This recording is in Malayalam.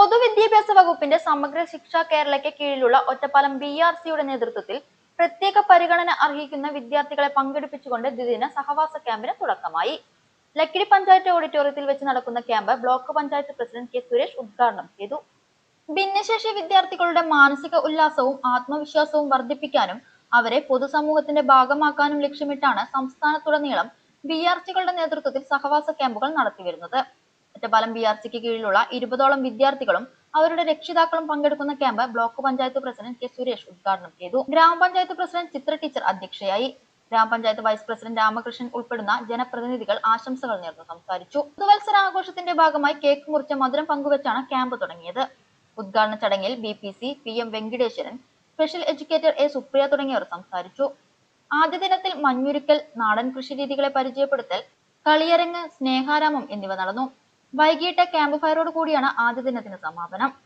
പൊതുവിദ്യാഭ്യാസ വകുപ്പിന്റെ സമഗ്ര ശിക്ഷ കേരളയ്ക്ക് കീഴിലുള്ള ഒറ്റപ്പാലം BRCയുടെ നേതൃത്വത്തിൽ പ്രത്യേക പരിഗണന അർഹിക്കുന്ന വിദ്യാർത്ഥികളെ പങ്കെടുപ്പിച്ചുകൊണ്ട് ദ്വിദിന സഹവാസ ക്യാമ്പിന് തുടക്കമായി. ലക്കിടി പഞ്ചായത്ത് ഓഡിറ്റോറിയത്തിൽ വെച്ച് നടക്കുന്ന camp block panchayat president K Suresh ഉദ്ഘാടനം ചെയ്തു. ഭിന്നശേഷി വിദ്യാർത്ഥികളുടെ മാനസിക ഉല്ലാസവും ആത്മവിശ്വാസവും വർദ്ധിപ്പിക്കാനും അവരെ പൊതുസമൂഹത്തിന്റെ ഭാഗമാക്കാനും ലക്ഷ്യമിട്ടാണ് സംസ്ഥാനത്തുടനീളം BRCകളുടെ നേതൃത്വത്തിൽ സഹവാസ ക്യാമ്പുകൾ നടത്തിവരുന്നത്. ഒറ്റപ്പാലം BRCക്ക് കീഴിലുള്ള 20ഓളം വിദ്യാർത്ഥികളും അവരുടെ രക്ഷിതാക്കളും പങ്കെടുക്കുന്ന camp block panchayat president K Suresh ഉദ്ഘാടനം ചെയ്തു. ഗ്രാമപഞ്ചായത്ത് പ്രസിഡന്റ് ചിത്ര ടീച്ചർ അധ്യക്ഷയായി. ഗ്രാമപഞ്ചായത്ത് വൈസ് പ്രസിഡന്റ് രാമകൃഷ്ണൻ ഉൾപ്പെടുന്ന ജനപ്രതിനിധികൾ ആശംസകൾ നേർന്നു സംസാരിച്ചു. പുതുവത്സരാഘോഷത്തിന്റെ ഭാഗമായി കേക്ക് മുറിച്ച മധുരം പങ്കുവച്ചാണ് ക്യാമ്പ് തുടങ്ങിയത്. ഉദ്ഘാടന ചടങ്ങിൽ BPC PM Venkiteswaran, special educator A Supriya തുടങ്ങിയവർ സംസാരിച്ചു. ആദ്യ ദിനത്തിൽ മഞ്ഞുരുക്കൽ, നാടൻ കൃഷിരീതികളെ പരിചയപ്പെടുത്തൽ, കളിയരങ്ങ്, സ്നേഹാരാമം എന്നിവ നടന്നു. വൈകിട്ട് ക്യാമ്പ് ഫയറോട് കൂടിയാണ് ആദ്യ ദിനത്തിന് സമാപനം.